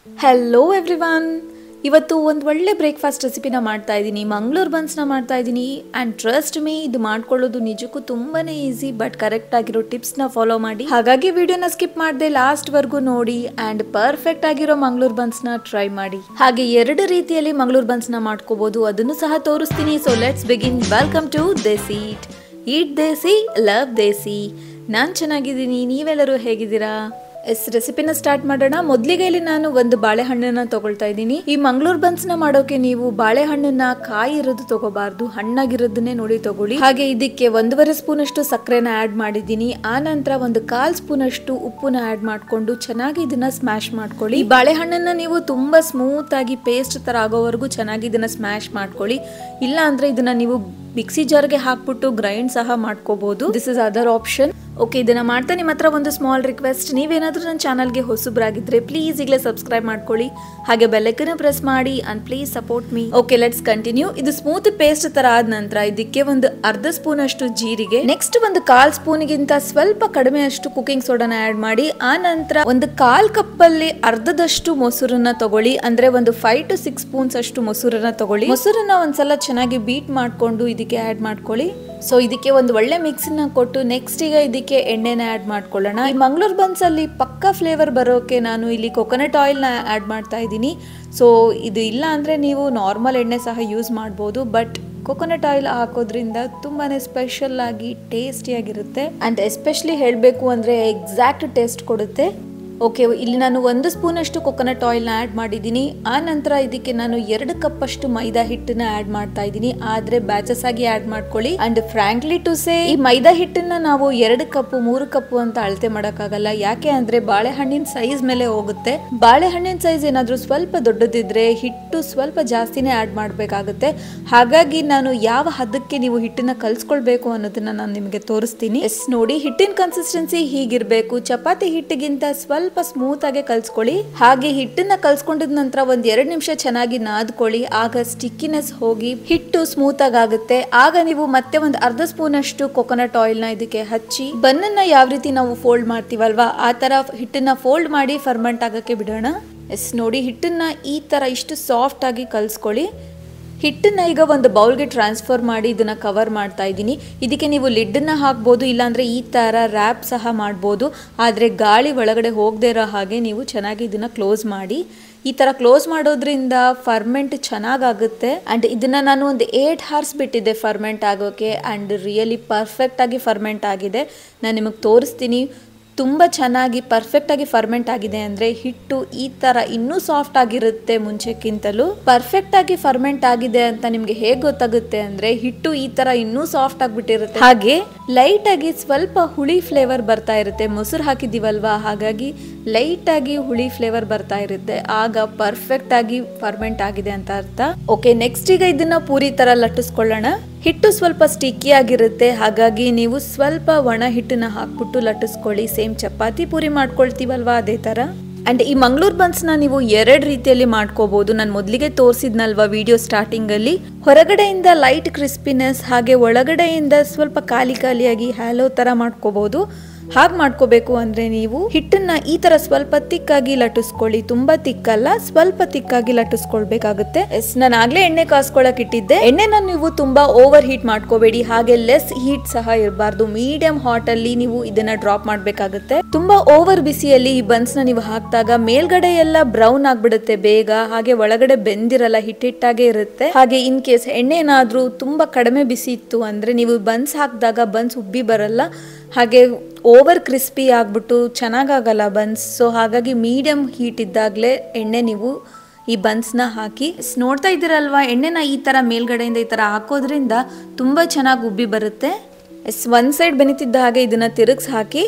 Hello everyone. ಇವತ್ತು ಒಂದು ಒಳ್ಳೆ ಬ್ರೇಕ್ಫಾಸ್ಟ್ ರೆಸಿಪಿನ ಮಾಡ್ತಾ ಇದ್ದೀನಿ. ಮಂಗಳೂರು ಬನ್ಸ್ನ ಮಾಡ್ತಾ ಇದ್ದೀನಿ. ಆ್ಯಂಡ್ ಟ್ರಸ್ಟ್ ಮೀ, ಇದು ಮಾಡ್ಕೊಳ್ಳೋದು ನಿಜಕ್ಕೂ ತುಂಬಾ ಈಸಿ, ಬಟ್ ಕರೆಕ್ಟ್ ಆಗಿರೋ ಟಿಪ್ಸ್ನ ಫಾಲೋ ಮಾಡಿ. ಹಾಗಾಗಿ ವಿಡಿಯೋನ ಸ್ಕಿಪ್ ಮಾಡದೆ ಲಾಸ್ಟ್ವರೆಗೂ ನೋಡಿ ಆ್ಯಂಡ್ ಪರ್ಫೆಕ್ಟ್ ಆಗಿರೋ ಮಂಗಳೂರು ಬನ್ಸ್ನ ಟ್ರೈ ಮಾಡಿ. ಹಾಗೆ ಎರಡು ರೀತಿಯಲ್ಲಿ ಮಂಗಳೂರು ಬನ್ಸ್ನ ಮಾಡ್ಕೋಬಹುದು, ಅದನ್ನು ಸಹ ತೋರಿಸ್ತೀನಿ. So let's begin. Welcome to Desi eat Desi love Desi. ನಾನು ಚೆನ್ನಾಗಿದ್ದೀನಿ, ನೀವೆಲ್ಲರೂ ಹೇಗಿದ್ದೀರಾ? ರೆಸಿಪಿನ ಸ್ಟಾರ್ಟ್ ಮಾಡೋಣ. ಮೊದಲಿಗೆ ಇಲ್ಲಿ ನಾನು ಒಂದು ಬಾಳೆಹಣ್ಣನ್ನ ತಗೊಳ್ತಾ ಇದ್ದೀನಿ. ಈ ಮಂಗಳೂರು ಬನ್ಸ್ನ ಮಾಡೋಕೆ ನೀವು ಬಾಳೆಹಣ್ಣನ್ನ ಕಾಯಿ ಇರೋದು ತಗೋಬಾರ್ದು, ಹಣ್ಣಾಗಿರೋದನ್ನೇ ನೋಡಿ ತಗೊಳ್ಳಿ. ಹಾಗೆ ಇದಕ್ಕೆ 1.5 ಸ್ಪೂನ್ ಅಷ್ಟು ಸಕ್ಕರೆನ ಆಡ್ ಮಾಡಿದ್ದೀನಿ. ಆ ನಂತರ 1/4 ಸ್ಪೂನ್ ಅಷ್ಟು ಉಪ್ಪನ್ನ ಆಡ್ ಮಾಡ್ಕೊಂಡು ಚೆನ್ನಾಗಿ ಇದನ್ನ ಸ್ಮ್ಯಾಶ್ ಮಾಡ್ಕೊಳ್ಳಿ. ಈ ಬಾಳೆಹಣ್ಣನ್ನ ನೀವು ತುಂಬಾ ಸ್ಮೂತ್ ಆಗಿ ಪೇಸ್ಟ್ ತರ ಆಗೋವರೆಗೂ ಚೆನ್ನಾಗಿ ಇದನ್ನ ಸ್ಮ್ಯಾಶ್ ಮಾಡ್ಕೊಳ್ಳಿ. ಇಲ್ಲ ಅಂದ್ರೆ ಇದನ್ನ ನೀವು ಮಿಕ್ಸಿ ಜಾರ್ಗೆ ಹಾಕ್ಬಿಟ್ಟು ಗ್ರೈಂಡ್ ಸಹ ಮಾಡ್ಕೋಬಹುದು. This is other option. Okay, ಇದನ್ನ ಮಾಡ್ತಾ ನಿಮ್ಮ ಹತ್ರ ಒಂದು ಸ್ಮಾಲ್ ರಿಕ್ವೆಸ್ಟ್. ನೀವೇನಾದ್ರೂ ನನ್ನ ಚಾನಲ್ಗೆ ಹೊಸಬ್ರಾಗಿದ್ರೆ ಪ್ಲೀಸ್ ಈಗಲೇ ಸಬ್ಸ್ಕ್ರೈಬ್ ಮಾಡ್ಕೊಳ್ಳಿ, ಹಾಗೆ ಬೆಲ್ ಐಕಾನ್ ಪ್ರೆಸ್ ಮಾಡಿ and please support me. Okay, let's continue. ಇದು ಸ್ಮೂತ್ ಪೇಸ್ಟ್ ತರ ಆದ ನಂತರ ಇದಕ್ಕೆ 1/2 ಸ್ಪೂನ್ ಅಷ್ಟು ಜೀರಿಗೆ, ನೆಕ್ಸ್ಟ್ 1/4 ಸ್ಪೂನ್ಗಿಂತ ಸ್ವಲ್ಪ ಕಡಿಮೆ ಅಷ್ಟು ಕುಕಿಂಗ್ ಸೋಡಾನ ಆಡ್ ಮಾಡಿ. ಆ ನಂತರ 1/4 ಕಪ್ಪಲ್ಲಿ ಅರ್ಧದಷ್ಟು ಮೊಸರನ್ನ ತಗೊಳ್ಳಿ, ಅಂದ್ರೆ 5 to 6 ಸ್ಪೂನ್ಸ್ ಅಷ್ಟು ಮೊಸರನ್ನ ತಗೊಳ್ಳಿ. ಮೊಸರನ್ನ ಒಂದ್ಸಲ ಚೆನ್ನಾಗಿ ಬೀಟ್ ಮಾಡ್ಕೊಂಡು ಇದಕ್ಕೆ ಆಡ್ ಮಾಡ್ಕೊಳ್ಳಿ. ಸೊ ಇದಕ್ಕೆ ಒಂದು ಒಳ್ಳೆ ಮಿಕ್ಸ್ನ ಕೊಟ್ಟು ನೆಕ್ಸ್ಟ್ ಈಗ ಇದಕ್ಕೆ ಎಣ್ಣೆನ ಆಡ್ ಮಾಡ್ಕೊಳ್ಳೋಣ. ಈ ಮಂಗಳೂರು ಬನ್ಸ್ ಅಲ್ಲಿ ಪಕ್ಕಾ ಫ್ಲೇವರ್ ಬರೋಕೆ ನಾನು ಇಲ್ಲಿ ಕೊಕೊನಟ್ ಆಯಿಲ್ನ ಆಡ್ ಮಾಡ್ತಾ ಇದ್ದೀನಿ. ಸೊ ಇದು ಇಲ್ಲ ಅಂದ್ರೆ ನೀವು ನಾರ್ಮಲ್ ಎಣ್ಣೆ ಸಹ ಯೂಸ್ ಮಾಡ್ಬೋದು, ಬಟ್ ಕೊಕೊನಟ್ ಆಯಿಲ್ ಹಾಕೋದ್ರಿಂದ ತುಂಬಾನೇ ಸ್ಪೆಷಲ್ ಆಗಿ ಟೇಸ್ಟಿಯಾಗಿರುತ್ತೆ ಅಂಡ್ ಎಸ್ಪೆಷಲಿ ಹೇಳಬೇಕು ಅಂದ್ರೆ ಎಕ್ಸಾಕ್ಟ್ ಟೇಸ್ಟ್ ಕೊಡುತ್ತೆ. ಓಕೆ, ಇಲ್ಲಿ ನಾನು 1 ಸ್ಪೂನ್ ಅಷ್ಟು ಕೊಕೊನಟ್ ಆಯಿಲ್ನ ಆ್ಯಡ್ ಮಾಡಿದ್ದೀನಿ. ಆ ನಂತರ ಇದಕ್ಕೆ ನಾನು 2 ಕಪ್ ಅಷ್ಟು ಮೈದಾ ಹಿಟ್ಟನ್ನ ಆ್ಯಡ್ ಮಾಡ್ತಾ ಇದ್ದೀನಿ. ಆದರೆ ಬ್ಯಾಚಸ್ ಆಗಿ ಆ್ಯಡ್ ಮಾಡ್ಕೊಳ್ಳಿ. ಅಂಡ್ ಫ್ರಾಂಕ್ಲಿ ಟು ಸೇ, ಈ ಮೈದಾ ಹಿಟ್ಟನ್ನ ನಾವು 2 ಕಪ್ 3 ಕಪ್ ಅಂತ ಅಳತೆ ಮಾಡೋಕ್ಕಾಗಲ್ಲ. ಯಾಕೆ ಅಂದ್ರೆ ಬಾಳೆಹಣ್ಣಿನ ಸೈಜ್ ಮೇಲೆ ಹೋಗುತ್ತೆ. ಬಾಳೆಹಣ್ಣಿನ ಸೈಜ್ ಏನಾದರೂ ಸ್ವಲ್ಪ ದೊಡ್ಡದಿದ್ರೆ ಹಿಟ್ಟು ಸ್ವಲ್ಪ ಜಾಸ್ತಿನೇ ಆ್ಯಡ್ ಮಾಡಬೇಕಾಗುತ್ತೆ. ಹಾಗಾಗಿ ನಾನು ಯಾವ ಹದಕ್ಕೆ ನೀವು ಹಿಟ್ಟನ್ನ ಕಲ್ಸ್ಕೊಳ್ಬೇಕು ಅನ್ನೋದನ್ನ ನಾನು ನಿಮಗೆ ತೋರಿಸ್ತೀನಿ. ನೋಡಿ, ಹಿಟ್ಟಿನ ಕನ್ಸಿಸ್ಟೆನ್ಸಿ ಹೀಗಿರ್ಬೇಕು. ಚಪಾತಿ ಹಿಟ್ಟಿಗಿಂತ ಸ್ವಲ್ಪ ಸ್ಮೂತ್ ಆಗಿ ಕಲ್ಸ್ಕೊಳ್ಳಿ. ಹಾಗೆ ಹಿಟ್ಟನ್ನ ಕಲ್ಸ್ಕೊಂಡಿದ ನಂತರ 1-2 ನಿಮಿಷ ಚೆನ್ನಾಗಿ ನಾದ್ಕೊಳ್ಳಿ. ಆಗ ಸ್ಟಿಕ್ಕಿನೆಸ್ ಹೋಗಿ ಹಿಟ್ಟು ಸ್ಮೂತ್ ಆಗುತ್ತೆ. ಆಗ ನೀವು ಮತ್ತೆ 1/2 ಸ್ಪೂನ್ ಅಷ್ಟು ಕೊಕೊನಟ್ ಆಯಿಲ್ ನ ಇದಕ್ಕೆ ಹಚ್ಚಿ, ಬನ್ನನ್ನ ಯಾವ ರೀತಿ ನಾವು ಫೋಲ್ಡ್ ಮಾಡ್ತೀವಲ್ವಾ ಆ ತರ ಹಿಟ್ಟನ್ನ ಫೋಲ್ಡ್ ಮಾಡಿ ಫರ್ಮೆಂಟ್ ಆಗಕ್ಕೆ ಬಿಡೋಣ. ನೋಡಿ, ಹಿಟ್ಟನ್ನ ಈ ತರ ಇಷ್ಟು ಸಾಫ್ಟ್ ಆಗಿ ಕಲ್ಸ್ಕೊಳ್ಳಿ. ಹಿಟ್ಟನ್ನ ಈಗ ಒಂದು ಬೌಲ್ಗೆ ಟ್ರಾನ್ಸ್ಫರ್ ಮಾಡಿ ಇದನ್ನ ಕವರ್ ಮಾಡ್ತಾ ಇದ್ದೀನಿ. ಇದಕ್ಕೆ ನೀವು ಲಿಡ್ಡನ್ನ ಹಾಕ್ಬೋದು, ಇಲ್ಲಾಂದ್ರೆ ಈ ತರ ರ್ಯಾಪ್ ಸಹ ಮಾಡ್ಬೋದು. ಆದರೆ ಗಾಳಿ ಒಳಗಡೆ ಹೋಗದೆ ಇರೋ ಹಾಗೆ ನೀವು ಚೆನ್ನಾಗಿ ಇದನ್ನ ಕ್ಲೋಸ್ ಮಾಡಿ. ಈ ತರ ಕ್ಲೋಸ್ ಮಾಡೋದ್ರಿಂದ ಫರ್ಮೆಂಟ್ ಚೆನ್ನಾಗಾಗುತ್ತೆ. ಅಂಡ್ ಇದನ್ನ ನಾನು ಒಂದು 8 hours ಬಿಟ್ಟಿದ್ದೆ ಫರ್ಮೆಂಟ್ ಆಗೋಕೆ. ಅಂಡ್ ರಿಯಲಿ ಪರ್ಫೆಕ್ಟ್ ಆಗಿ ಫರ್ಮೆಂಟ್ ಆಗಿದೆ. ನಾನು ನಿಮಗೆ ತೋರಿಸ್ತೀನಿ. ತುಂಬ ಚೆನ್ನಾಗಿ ಪರ್ಫೆಕ್ಟ್ ಆಗಿ ಫರ್ಮೆಂಟ್ ಆಗಿದೆ ಅಂದ್ರೆ ಹಿಟ್ಟು ಈ ತರ ಇನ್ನೂ ಸಾಫ್ಟ್ ಆಗಿರುತ್ತೆ ಮುಂಚೆಕ್ಕಿಂತಲೂ. ಪರ್ಫೆಕ್ಟ್ ಆಗಿ ಫರ್ಮೆಂಟ್ ಆಗಿದೆ ಅಂತ ನಿಮ್ಗೆ ಹೇಗೆ ಗೊತ್ತಾಗುತ್ತೆ ಅಂದ್ರೆ ಹಿಟ್ಟು ಈ ತರ ಇನ್ನೂ ಸಾಫ್ಟ್ ಆಗಿಬಿಟ್ಟಿರುತ್ತೆ. ಹಾಗೆ ಲೈಟ್ ಆಗಿ ಸ್ವಲ್ಪ ಹುಳಿ ಫ್ಲೇವರ್ ಬರ್ತಾ ಇರುತ್ತೆ. ಮೊಸರು ಹಾಕಿದೀವಲ್ವಾ, ಹಾಗಾಗಿ ಲೈಟ್ ಆಗಿ ಹುಳಿ ಫ್ಲೇವರ್ ಬರ್ತಾ ಇರುತ್ತೆ. ಆಗ ಪರ್ಫೆಕ್ಟ್ ಆಗಿ ಫರ್ಮೆಂಟ್ ಆಗಿದೆ ಅಂತ ಅರ್ಥ. ಓಕೆ, ನೆಕ್ಸ್ಟ್ ಈಗ ಇದನ್ನ ಪೂರಿ ತರ ಲಟ್ಟಿಸ್ಕೊಳ್ಳೋಣ. ಹಿಟ್ಟು ಸ್ವಲ್ಪ ಸ್ಟಿಕ್ಕಿ ಆಗಿರುತ್ತೆ, ಹಾಗಾಗಿ ನೀವು ಸ್ವಲ್ಪ ಒಣ ಹಿಟ್ಟನ್ನ ಹಾಕ್ಬಿಟ್ಟು ಲಟ್ಟಿಸ್ಕೊಳ್ಳಿ. ಸೇಮ್ ಚಪಾತಿ ಪೂರಿ ಮಾಡ್ಕೊಳ್ತೀವಲ್ವಾ ಅದೇ ತರ. ಅಂಡ್ ಈ ಮಂಗಳೂರು ಬನ್ಸ್ನ ನೀವು 2 ರೀತಿಯಲ್ಲಿ ಮಾಡ್ಕೋಬಹುದು. ನಾನು ಮೊದಲಿಗೆ ತೋರಿಸಿದ್ನಲ್ವಾ ವಿಡಿಯೋ ಸ್ಟಾರ್ಟಿಂಗ್ ಅಲ್ಲಿ, ಹೊರಗಡೆಯಿಂದ ಲೈಟ್ ಕ್ರಿಸ್ಪಿನೆಸ್ ಹಾಗೆ ಒಳಗಡೆಯಿಂದ ಸ್ವಲ್ಪ ಖಾಲಿಯಾಗಿ ಹ್ಯಾಲೋ ತರ ಮಾಡ್ಕೋಬಹುದು. ಹಾಗೆ ಮಾಡ್ಕೋಬೇಕು ಅಂದ್ರೆ ನೀವು ಹಿಟ್ಟನ್ನ ಈ ತರ ಸ್ವಲ್ಪ ತಿಕ್ಕಾಗಿ ಲಟ್ಟಿಸ್ಕೊಳ್ಳಿ. ತುಂಬಾ ತಿಕ್ಕಲ್ಲ, ಸ್ವಲ್ಪ ತಿಕ್ಕಾಗಿ ಲಟ್ಟಿಸ್ಕೊಳ್ಬೇಕಾಗುತ್ತೆ. ನಾನು ಆಗ್ಲೇ ಎಣ್ಣೆ ಕಾಸ್ಕೊಳಕ್ ಇಟ್ಟಿದ್ದೆ. ಎಣ್ಣೆನ ನೀವು ತುಂಬಾ ಓವರ್ ಹೀಟ್ ಮಾಡ್ಕೋಬೇಡಿ, ಹಾಗೆ ಲೆಸ್ ಹೀಟ್ ಸಹ ಇರಬಾರ್ದು. ಮೀಡಿಯಂ ಹಾಟ್ ಅಲ್ಲಿ ನೀವು ಇದನ್ನ ಡ್ರಾಪ್ ಮಾಡ್ಬೇಕಾಗುತ್ತೆ. ತುಂಬಾ ಓವರ್ ಬಿಸಿಯಲ್ಲಿ ಈ ಬನ್ಸ್ ನ ನೀವು ಹಾಕಿದಾಗ ಮೇಲ್ಗಡೆ ಎಲ್ಲ ಬ್ರೌನ್ ಆಗ್ಬಿಡುತ್ತೆ ಬೇಗ, ಹಾಗೆ ಒಳಗಡೆ ಬೆಂದಿರಲ್ಲ, ಹಿಟ್ಟಿಟ್ಟಾಗೆ ಇರುತ್ತೆ. ಹಾಗೆ ಇನ್ ಕೇಸ್ ಎಣ್ಣೆ ಏನಾದ್ರೂ ತುಂಬಾ ಕಡಿಮೆ ಬಿಸಿ ಇತ್ತು ಅಂದ್ರೆ ನೀವು ಬನ್ಸ್ ಹಾಕಿದಾಗ ಬನ್ಸ್ ಉಬ್ಬಿ ಬರಲ್ಲ, ಹಾಗೆ ಓವರ್ ಕ್ರಿಸ್ಪಿ ಆಗ್ಬಿಟ್ಟು ಚೆನ್ನಾಗಾಗಲ್ಲ ಬನ್ಸ್. ಸೊ ಹಾಗಾಗಿ ಮೀಡಿಯಂ ಹೀಟ್ ಇದ್ದಾಗಲೇ ಎಣ್ಣೆ ನೀವು ಈ ಬನ್ಸ್ನ ಹಾಕಿ. ನೋಡ್ತಾ ಇದ್ದೀರಲ್ವಾ, ಎಣ್ಣೆನ ಈ ಥರ ಮೇಲ್ಗಡೆಯಿಂದ ಈ ಥರ ಹಾಕೋದ್ರಿಂದ ತುಂಬ ಚೆನ್ನಾಗಿ ಉಬ್ಬಿ ಬರುತ್ತೆ. ಒಂದು ಸೈಡ್ ಬೆನಿತಿದ್ದ ಹಾಗೆ ಇದನ್ನ ತಿರುಗಿಸಿ ಹಾಕಿ.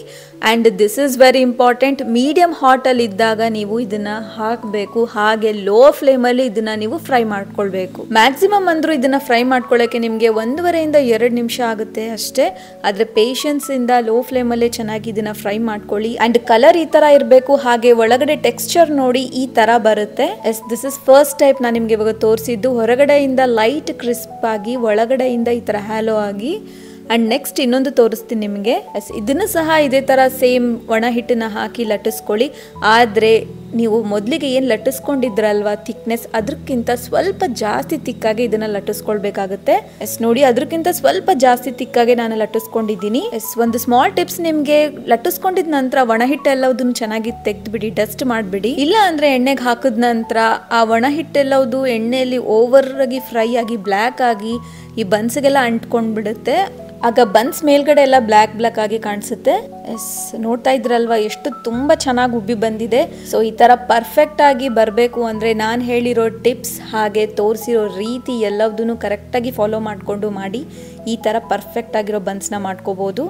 And this is very important, medium ಹಾಟಲ್ಲಿ ಇದ್ದಾಗ ನೀವು ಇದನ್ನ ಹಾಕಬೇಕು. ಹಾಗೆ ಲೋ ಫ್ಲೇಮಲ್ಲಿ ಇದನ್ನ ನೀವು ಫ್ರೈ ಮಾಡ್ಕೊಳ್ಬೇಕು. ಮ್ಯಾಕ್ಸಿಮಮ್ ಅಂದರೂ ಇದನ್ನ ಫ್ರೈ ಮಾಡ್ಕೊಳ್ಳೋಕ್ಕೆ ನಿಮಗೆ 1.5 to 2 ನಿಮಿಷ ಆಗುತ್ತೆ ಅಷ್ಟೇ. ಆದರೆ ಪೇಷನ್ಸ್ ಇಂದ ಲೋ ಫ್ಲೇಮಲ್ಲೇ ಚೆನ್ನಾಗಿ ಇದನ್ನ ಫ್ರೈ ಮಾಡ್ಕೊಳ್ಳಿ. ಆ್ಯಂಡ್ ಕಲರ್ ಈ ಥರ ಇರಬೇಕು, ಹಾಗೆ ಒಳಗಡೆ ಟೆಕ್ಸ್ಚರ್ ನೋಡಿ ಈ ಥರ ಬರುತ್ತೆ. ದಿಸ್ ಇಸ್ ಫಸ್ಟ್ ಟೈಪ್ ನಾನು ನಿಮಗೆ ಇವಾಗ ತೋರಿಸಿದ್ದು. ಹೊರಗಡೆಯಿಂದ ಲೈಟ್ ಕ್ರಿಸ್ಪ್ ಆಗಿ ಒಳಗಡೆಯಿಂದ ಈ ಥರ ಹ್ಯಾಲೋ ಆಗಿ ಆ್ಯಂಡ್ ನೆಕ್ಸ್ಟ್ ಇನ್ನೊಂದು ತೋರಿಸ್ತೀನಿ ನಿಮಗೆ. ಇದನ್ನು ಸಹ ಇದೇ ಥರ ಸೇಮ್ ಒಣ ಹಿಟ್ಟನ್ನು ಹಾಕಿ ಲಟ್ಟಿಸ್ಕೊಳ್ಳಿ. ಆದರೆ ನೀವು ಮೊದಲಿಗೆ ಏನು ಲಟ್ಟಿಸ್ಕೊಂಡಿದ್ರಲ್ವ ಥಿಕ್ನೆಸ್, ಅದಕ್ಕಿಂತ ಸ್ವಲ್ಪ ಜಾಸ್ತಿ ತಿಕ್ಕಾಗಿ ಇದನ್ನು ಲಟ್ಟಿಸ್ಕೊಳ್ಬೇಕಾಗುತ್ತೆ. ನೋಡಿ, ಅದಕ್ಕಿಂತ ಸ್ವಲ್ಪ ಜಾಸ್ತಿ ತಿಕ್ಕಾಗಿ ನಾನು ಲಟ್ಟಿಸ್ಕೊಂಡಿದ್ದೀನಿ. ಒಂದು ಸ್ಮಾಲ್ ಟಿಪ್ಸ್ ನಿಮಗೆ, ಲಟ್ಟಿಸ್ಕೊಂಡಿದ ನಂತರ ಒಣ ಹಿಟ್ಟೆಲ್ಲದನ್ನು ಚೆನ್ನಾಗಿ ತೆಗೆದುಬಿಡಿ, ಡಸ್ಟ್ ಮಾಡಿಬಿಡಿ. ಇಲ್ಲ ಅಂದರೆ ಎಣ್ಣೆಗೆ ಹಾಕಿದ ನಂತರ ಆ ಒಣ ಹಿಟ್ಟೆಲ್ಲವುದು ಎಣ್ಣೆಯಲ್ಲಿ ಓವರ್ ಆಗಿ ಫ್ರೈ ಆಗಿ ಬ್ಲ್ಯಾಕ್ ಆಗಿ ಈ ಬನ್ಸ್ಗೆಲ್ಲ ಅಂಟ್ಕೊಂಡ್ಬಿಡುತ್ತೆ. ಆಗ ಬನ್ಸ್ ಮೇಲ್ಗಡೆ ಎಲ್ಲ ಬ್ಲ್ಯಾಕ್ ಆಗಿ ಕಾಣಿಸುತ್ತೆ. ನೋಡ್ತಾ ಇದ್ರಲ್ವಾ ಎಷ್ಟು ತುಂಬ ಚೆನ್ನಾಗಿ ಉಬ್ಬಿ ಬಂದಿದೆ. ಸೊ ಈ ಥರ ಪರ್ಫೆಕ್ಟ್ ಆಗಿ ಬರಬೇಕು ಅಂದರೆ ನಾನು ಹೇಳಿರೋ ಟಿಪ್ಸ್ ಹಾಗೆ ತೋರಿಸಿರೋ ರೀತಿ ಎಲ್ಲದನ್ನು ಕರೆಕ್ಟಾಗಿ ಫಾಲೋ ಮಾಡಿಕೊಂಡು ಮಾಡಿ ಈ ಥರ ಪರ್ಫೆಕ್ಟ್ ಆಗಿರೋ ಬನ್ಸ್ನ ಮಾಡ್ಕೋಬೋದು.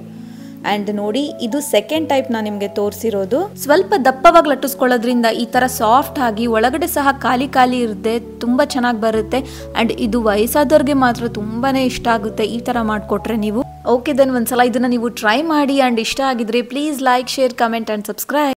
ಆ್ಯಂಡ್ ನೋಡಿ, ಇದು ಸೆಕೆಂಡ್ ಟೈಪ್ ನಾನು ನಿಮಗೆ ತೋರಿಸಿರೋದು. ಸ್ವಲ್ಪ ದಪ್ಪವಾಗಿ ಲಟ್ಟಿಸ್ಕೊಳ್ಳೋದ್ರಿಂದ ಈ ಥರ ಸಾಫ್ಟ್ ಆಗಿ ಒಳಗಡೆ ಸಹ ಖಾಲಿ ಇರುತ್ತೆ, ತುಂಬ ಚೆನ್ನಾಗಿ ಬರುತ್ತೆ. ಆ್ಯಂಡ್ ಇದು ವಯಸ್ಸಾದವ್ರಿಗೆ ಮಾತ್ರ ತುಂಬಾ ಇಷ್ಟ ಆಗುತ್ತೆ ಈ ಥರ ಮಾಡಿಕೊಟ್ರೆ ನೀವು. ಓಕೆ, ದೆನ್ ಒಂದ್ಸಲ ಇದನ್ನು ನೀವು ಟ್ರೈ ಮಾಡಿ. ಆ್ಯಂಡ್ ಇಷ್ಟ ಆಗಿದ್ರೆ please like, share, comment and subscribe.